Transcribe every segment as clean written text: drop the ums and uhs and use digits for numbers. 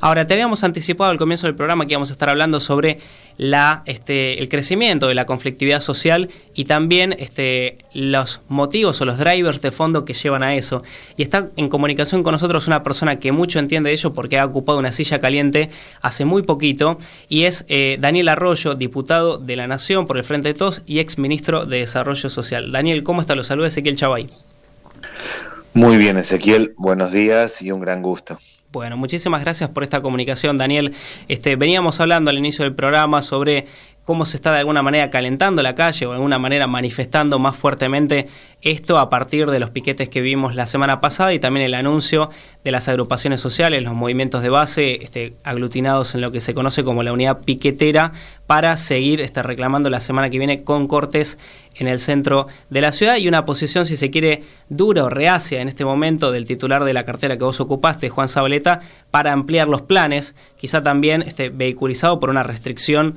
Ahora, te habíamos anticipado al comienzo del programa que íbamos a estar hablando sobre el crecimiento de la conflictividad social y también los motivos o los drivers de fondo que llevan a eso. Y está en comunicación con nosotros una persona que mucho entiende de ello porque ha ocupado una silla caliente hace muy poquito, y es Daniel Arroyo, diputado de la Nación por el Frente de Todos y ex ministro de Desarrollo Social. Daniel, ¿cómo está? Lo saluda Ezequiel Chavay. Muy bien, Ezequiel, buenos días y un gran gusto. Bueno, muchísimas gracias por esta comunicación, Daniel. Veníamos hablando al inicio del programa sobre cómo se está de alguna manera calentando la calle o de alguna manera manifestando más fuertemente esto a partir de los piquetes que vimos la semana pasada y también el anuncio de las agrupaciones sociales, los movimientos de base aglutinados en lo que se conoce como la unidad piquetera para seguir reclamando la semana que viene con cortes en el centro de la ciudad, y una posición, si se quiere, dura o reacia en este momento del titular de la cartera que vos ocupaste, Juan Zabaleta, para ampliar los planes, quizá también vehiculizado por una restricción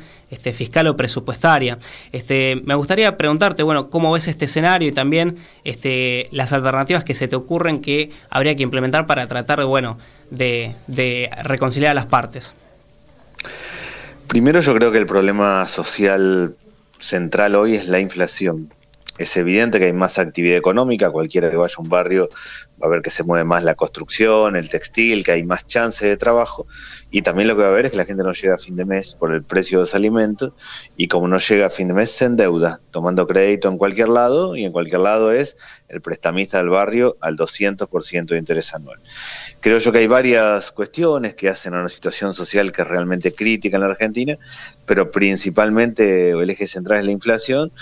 fiscal o presupuestaria. Me gustaría preguntarte, bueno, ¿cómo ves este escenario y también las alternativas que se te ocurren que habría que implementar para tratar de reconciliar a las partes? Primero, yo creo que el problema social central hoy es la inflación. Es evidente que hay más actividad económica, cualquiera que vaya a un barrio va a ver que se mueve más la construcción, el textil, que hay más chance de trabajo, y también lo que va a ver es que la gente no llega a fin de mes por el precio de los alimentos, y como no llega a fin de mes se endeuda, tomando crédito en cualquier lado, y en cualquier lado es el prestamista del barrio al 200% de interés anual. Creo yo que hay varias cuestiones que hacen a una situación social que es realmente crítica en la Argentina, pero principalmente el eje central es la inflación.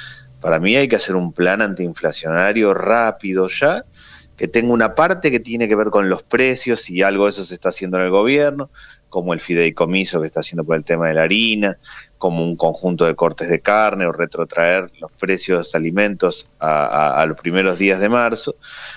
Para mí hay que hacer un plan antiinflacionario rápido ya, que tenga una parte que tiene que ver con los precios, y algo de eso se está haciendo en el gobierno, como el fideicomiso que está haciendo por el tema de la harina, como un conjunto de cortes de carne o retrotraer los precios de los alimentos a los primeros días de marzo.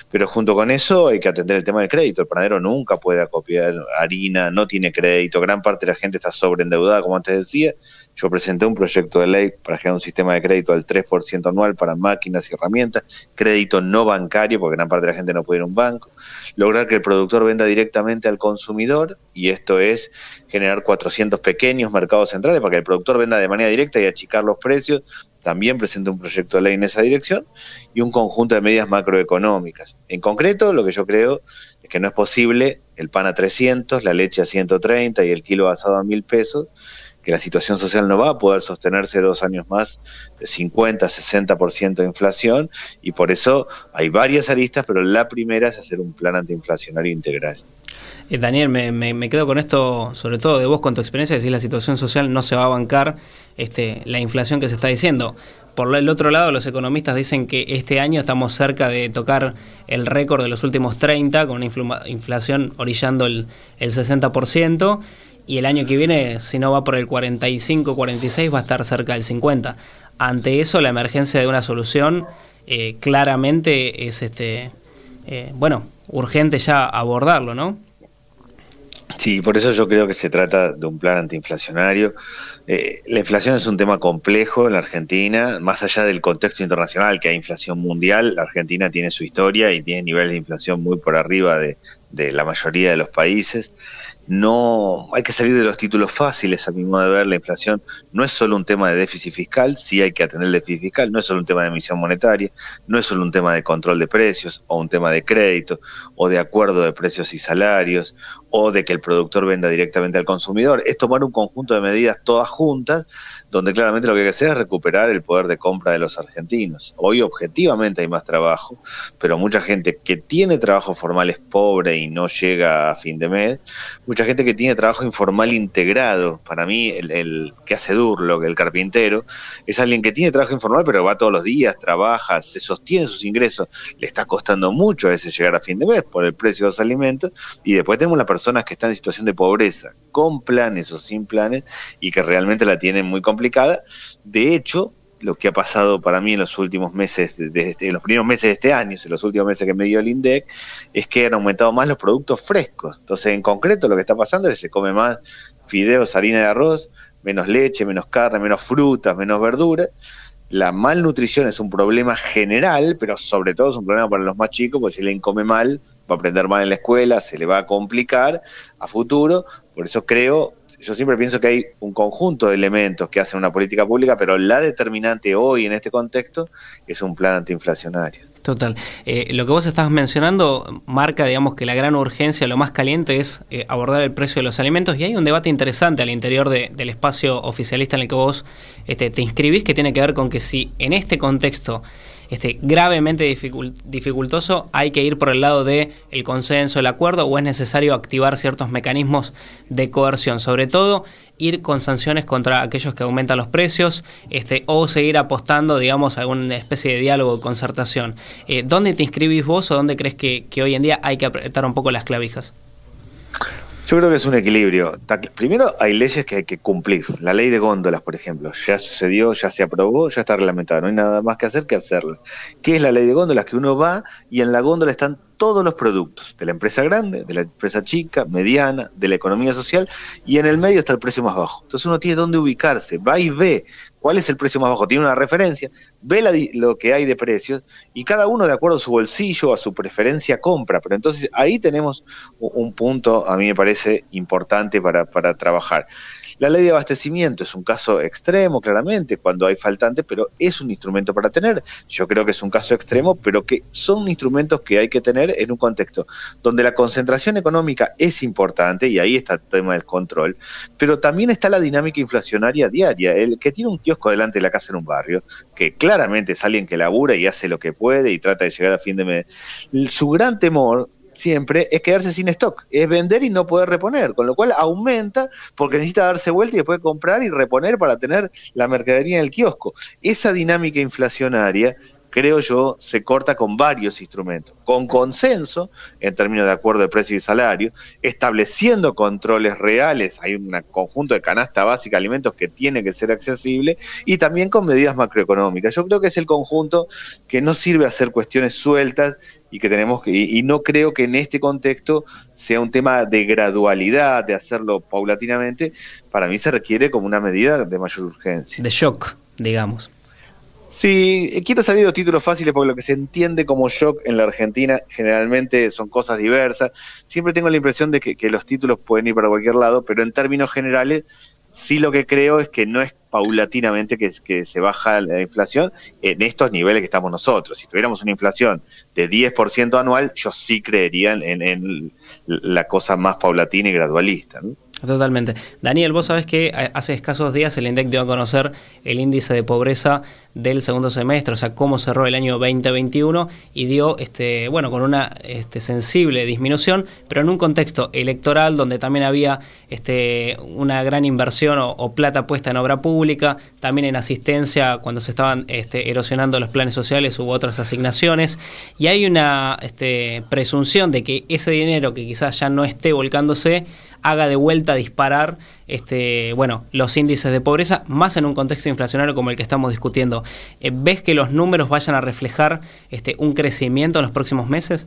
Pero junto con eso hay que atender el tema del crédito. El panadero nunca puede acopiar harina, no tiene crédito, gran parte de la gente está sobreendeudada, como antes decía. Yo presenté un proyecto de ley para generar un sistema de crédito del 3% anual para máquinas y herramientas, crédito no bancario, porque gran parte de la gente no puede ir a un banco, lograr que el productor venda directamente al consumidor, y esto es generar 400 pequeños mercados centrales para que el productor venda de manera directa y achicar los precios. También presenté un proyecto de ley en esa dirección, y un conjunto de medidas macroeconómicas. En concreto, lo que yo creo es que no es posible el pan a 300, la leche a 130 y el kilo asado a 1.000 pesos, que la situación social no va a poder sostenerse 2 años más de 50, 60% de inflación, y por eso hay varias aristas, pero la primera es hacer un plan antiinflacionario integral. Daniel, me quedo con esto, sobre todo de vos, con tu experiencia, decís la situación social no se va a bancar la inflación que se está diciendo. Por el otro lado, los economistas dicen que este año estamos cerca de tocar el récord de los últimos 30, con una inflación orillando el 60%, y el año que viene, si no va por el 45, 46, va a estar cerca del 50. Ante eso, la emergencia de una solución claramente es urgente ya abordarlo, ¿no? Sí, por eso yo creo que se trata de un plan antiinflacionario. La inflación es un tema complejo en la Argentina, más allá del contexto internacional, que hay inflación mundial. La Argentina tiene su historia y tiene niveles de inflación muy por arriba de la mayoría de los países. No hay que salir de los títulos fáciles, a mi modo de ver. La inflación no es solo un tema de déficit fiscal, sí hay que atender el déficit fiscal, no es solo un tema de emisión monetaria, no es solo un tema de control de precios o un tema de crédito o de acuerdo de precios y salarios o de que el productor venda directamente al consumidor. Es tomar un conjunto de medidas todas juntas, donde claramente lo que hay que hacer es recuperar el poder de compra de los argentinos. Hoy objetivamente hay más trabajo, pero mucha gente que tiene trabajo formal es pobre y no llega a fin de mes. Mucha gente que tiene trabajo informal integrado. Para mí, el que hace Durlo, el carpintero, es alguien que tiene trabajo informal, pero va todos los días, trabaja, se sostiene sus ingresos. Le está costando mucho a veces llegar a fin de mes por el precio de los alimentos. Y después tenemos las personas que están en situación de pobreza, con planes o sin planes, y que realmente la tienen muy complicada. De hecho, lo que ha pasado para mí en los últimos meses, en los primeros meses de este año, en los últimos meses que me dio el INDEC, es que han aumentado más los productos frescos. Entonces, en concreto, lo que está pasando es que se come más fideos, harina de arroz, menos leche, menos carne, menos frutas, menos verduras. La malnutrición es un problema general, pero sobre todo es un problema para los más chicos, porque si alguien come mal, va a aprender mal en la escuela, se le va a complicar a futuro. Por eso yo siempre pienso que hay un conjunto de elementos que hacen una política pública, pero la determinante hoy en este contexto es un plan antiinflacionario. Total. Lo que vos estás mencionando marca, digamos, que la gran urgencia, lo más caliente es abordar el precio de los alimentos, y hay un debate interesante al interior del espacio oficialista en el que vos te inscribís, que tiene que ver con que si en este contexto gravemente dificultoso hay que ir por el lado del consenso, el acuerdo, o es necesario activar ciertos mecanismos de coerción, sobre todo ir con sanciones contra aquellos que aumentan los precios, o seguir apostando, digamos, a alguna especie de diálogo, de concertación. ¿Dónde te inscribís vos, o dónde crees que hoy en día hay que apretar un poco las clavijas? Yo creo que es un equilibrio. Primero, hay leyes que hay que cumplir. La ley de góndolas, por ejemplo, ya sucedió, ya se aprobó, ya está reglamentada. No hay nada más que hacer que hacerla. ¿Qué es la ley de góndolas? Que uno va y en la góndola están todos los productos, de la empresa grande, de la empresa chica, mediana, de la economía social, y en el medio está el precio más bajo. Entonces uno tiene dónde ubicarse, va y ve cuál es el precio más bajo, tiene una referencia, ve lo que hay de precios, y cada uno de acuerdo a su bolsillo, a su preferencia compra. Pero entonces ahí tenemos un punto, a mí me parece importante para trabajar. La ley de abastecimiento es un caso extremo, claramente, cuando hay faltantes, pero es un instrumento para tener. Yo creo que es un caso extremo, pero que son instrumentos que hay que tener en un contexto donde la concentración económica es importante, y ahí está el tema del control, pero también está la dinámica inflacionaria diaria. El que tiene un kiosco delante de la casa en un barrio, que claramente es alguien que labura y hace lo que puede y trata de llegar a fin de mes, su gran temor siempre es quedarse sin stock, es vender y no poder reponer, con lo cual aumenta porque necesita darse vuelta y después comprar y reponer para tener la mercadería en el kiosco. Esa dinámica inflacionaria, creo yo, se corta con varios instrumentos, con consenso en términos de acuerdo de precio y salario, estableciendo controles reales, hay un conjunto de canasta básica de alimentos que tiene que ser accesible, y también con medidas macroeconómicas. Yo creo que es el conjunto que no sirve a hacer cuestiones sueltas y que tenemos que, y no creo que en este contexto sea un tema de gradualidad, de hacerlo paulatinamente. Para mí se requiere como una medida de mayor urgencia. De shock, digamos. Sí, quiero salir de los títulos fáciles porque lo que se entiende como shock en la Argentina generalmente son cosas diversas. Siempre tengo la impresión de que los títulos pueden ir para cualquier lado, pero en términos generales sí lo que creo es que no es paulatinamente que se baja la inflación en estos niveles que estamos nosotros. Si tuviéramos una inflación de 10% anual, yo sí creería en la cosa más paulatina y gradualista, ¿no? Totalmente. Daniel, vos sabés que hace escasos días el INDEC dio a conocer el índice de pobreza del segundo semestre, o sea, cómo cerró el año 2021, y dio, con una sensible disminución, pero en un contexto electoral donde también había una gran inversión o plata puesta en obra pública, también en asistencia cuando se estaban erosionando los planes sociales, hubo otras asignaciones, y hay una presunción de que ese dinero que quizás ya no esté volcándose haga de vuelta disparar los índices de pobreza, más en un contexto inflacionario como el que estamos discutiendo. ¿Ves que los números vayan a reflejar un crecimiento en los próximos meses?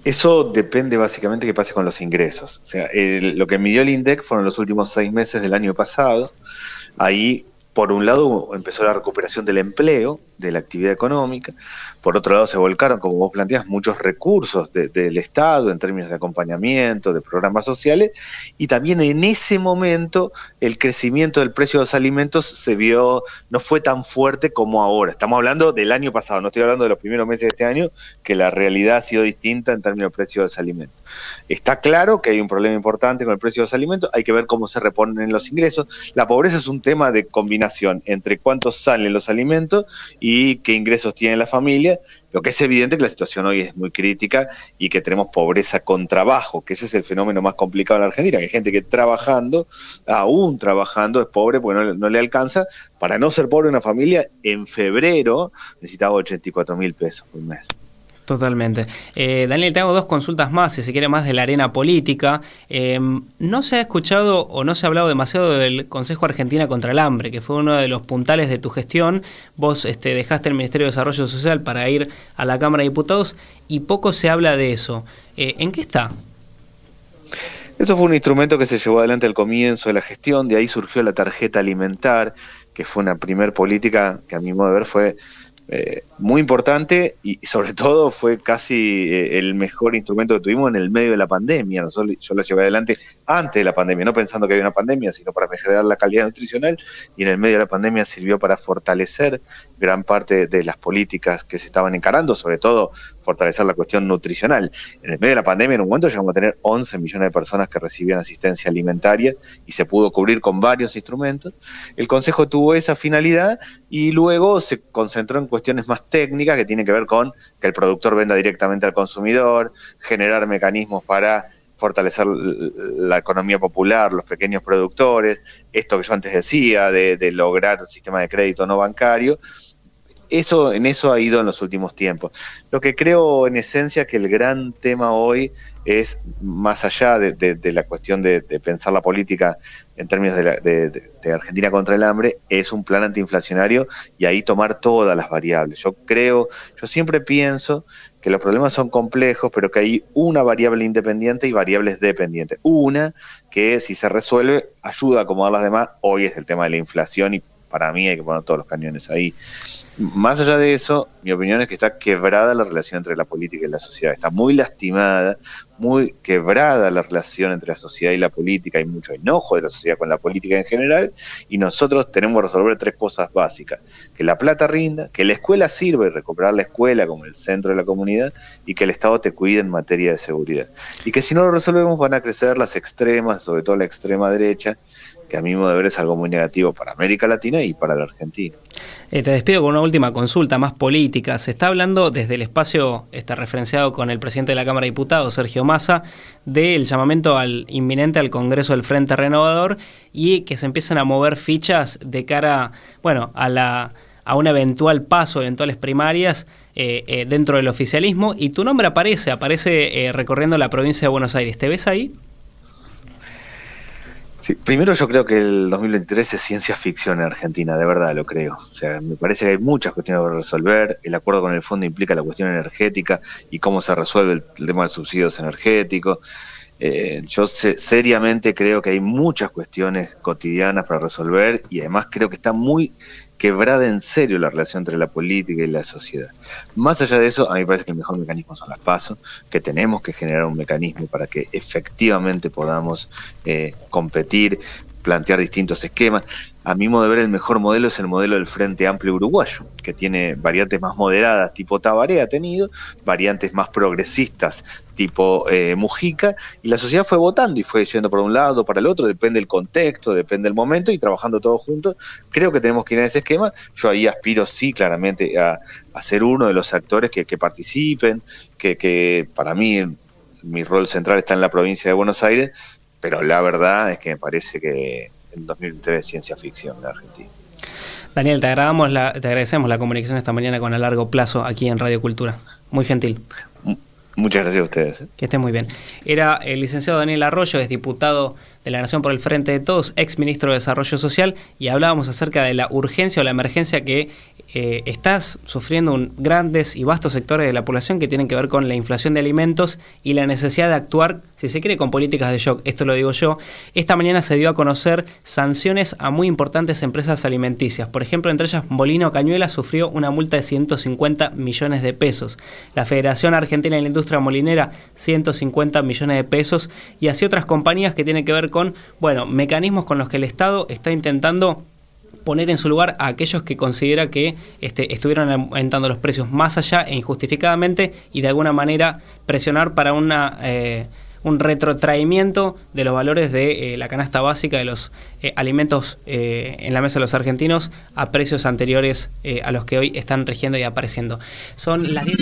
Eso depende básicamente de qué pase con los ingresos. O sea, lo que midió el INDEC fueron los últimos 6 meses del año pasado. Ahí, por un lado, empezó la recuperación del empleo, de la actividad económica. Por otro lado, se volcaron, como vos planteás, muchos recursos del Estado en términos de acompañamiento, de programas sociales, y también en ese momento el crecimiento del precio de los alimentos se vio, no fue tan fuerte como ahora. Estamos hablando del año pasado, no estoy hablando de los primeros meses de este año, que la realidad ha sido distinta en términos del precio de los alimentos. Está claro que hay un problema importante con el precio de los alimentos, hay que ver cómo se reponen los ingresos. La pobreza es un tema de combinación entre cuántos salen los alimentos y qué ingresos tiene la familia. Lo que es evidente que la situación hoy es muy crítica y que tenemos pobreza con trabajo, que ese es el fenómeno más complicado en la Argentina, que hay gente que trabajando, aún trabajando, es pobre porque no le alcanza. Para no ser pobre una familia, en febrero necesitaba 84.000 pesos por mes. Totalmente. Daniel, te hago 2 consultas más, si se quiere, más de la arena política. No se ha escuchado o no se ha hablado demasiado del Consejo Argentina contra el Hambre, que fue uno de los puntales de tu gestión. Vos dejaste el Ministerio de Desarrollo Social para ir a la Cámara de Diputados y poco se habla de eso. ¿En qué está? Eso fue un instrumento que se llevó adelante al comienzo de la gestión, de ahí surgió la tarjeta alimentar, que fue una primer política que a mi modo de ver fue muy importante y sobre todo fue casi el mejor instrumento que tuvimos en el medio de la pandemia. Yo lo llevé adelante antes de la pandemia, no pensando que había una pandemia, sino para mejorar la calidad nutricional, y en el medio de la pandemia sirvió para fortalecer gran parte de las políticas que se estaban encarando, sobre todo fortalecer la cuestión nutricional. En el medio de la pandemia, en un momento llegamos a tener 11 millones de personas que recibían asistencia alimentaria y se pudo cubrir con varios instrumentos. El Consejo tuvo esa finalidad y luego se concentró en cuestiones más técnicas que tienen que ver con que el productor venda directamente al consumidor, generar mecanismos para fortalecer la economía popular, los pequeños productores, esto que yo antes decía, de lograr un sistema de crédito no bancario. En eso ha ido en los últimos tiempos. Lo que creo en esencia que el gran tema hoy es, más allá de la cuestión de pensar la política en términos de Argentina contra el hambre, es un plan antiinflacionario y ahí tomar todas las variables. Yo siempre pienso que los problemas son complejos, pero que hay una variable independiente y variables dependientes. Una que, si se resuelve, ayuda a acomodar las demás. Hoy es el tema de la inflación y para mí hay que poner todos los cañones ahí. Más allá de eso, mi opinión es que está quebrada la relación entre la política y la sociedad. Está muy lastimada, muy quebrada la relación entre la sociedad y la política. Hay mucho enojo de la sociedad con la política en general y nosotros tenemos que resolver 3 cosas básicas. Que la plata rinda, que la escuela sirva y recuperar la escuela como el centro de la comunidad y que el Estado te cuide en materia de seguridad. Y que si no lo resolvemos van a crecer las extremas, sobre todo la extrema derecha, que a mi modo de ver es algo muy negativo para América Latina y para la Argentina. Te despido con una última consulta más política. Se está hablando desde el espacio referenciado con el presidente de la Cámara de Diputados, Sergio Massa, del llamamiento inminente al Congreso del Frente Renovador y que se empiezan a mover fichas de cara, a un eventual paso, eventuales primarias dentro del oficialismo, y tu nombre aparece recorriendo la provincia de Buenos Aires. ¿Te ves ahí? Sí, primero yo creo que el 2023 es ciencia ficción en Argentina, de verdad lo creo. O sea, me parece que hay muchas cuestiones por resolver. El acuerdo con el fondo implica la cuestión energética y cómo se resuelve el tema de subsidios energéticos. Yo seriamente creo que hay muchas cuestiones cotidianas para resolver y además creo que está muy quebrada en serio la relación entre la política y la sociedad. Más allá de eso, a mí me parece que el mejor mecanismo son las PASO, que tenemos que generar un mecanismo para que efectivamente podamos competir, plantear distintos esquemas. A mi modo de ver, el mejor modelo es el modelo del Frente Amplio Uruguayo, que tiene variantes más moderadas, tipo Tabaré ha tenido, variantes más progresistas, tipo Mujica, y la sociedad fue votando y fue yendo por un lado, para el otro, depende del contexto, depende del momento, y trabajando todos juntos. Creo que tenemos que ir a ese esquema. Yo ahí aspiro, sí, claramente, a ser uno de los actores que participen, que para mí mi rol central está en la provincia de Buenos Aires, pero la verdad es que me parece que el 2023 es ciencia ficción en Argentina. Daniel, te agradecemos la comunicación esta mañana con A Largo Plazo aquí en Radio Cultura. Muy gentil. Muchas gracias a ustedes. Que estés muy bien. Era el licenciado Daniel Arroyo, es diputado de la Nación por el Frente de Todos, ex ministro de Desarrollo Social, y hablábamos acerca de la urgencia o la emergencia que estás sufriendo grandes y vastos sectores de la población que tienen que ver con la inflación de alimentos y la necesidad de actuar, si se quiere, con políticas de shock. Esto lo digo yo. Esta mañana se dio a conocer sanciones a muy importantes empresas alimenticias. Por ejemplo, entre ellas Molino Cañuelas sufrió una multa de 150 millones de pesos. La Federación Argentina de la Industria Molinera, 150 millones de pesos. Y así otras compañías que tienen que ver con, mecanismos con los que el Estado está intentando poner en su lugar a aquellos que considera que estuvieron aumentando los precios más allá e injustificadamente, y de alguna manera presionar para un retrotraimiento de los valores de la canasta básica de los alimentos en la mesa de los argentinos a precios anteriores a los que hoy están rigiendo y apareciendo. Son las 10.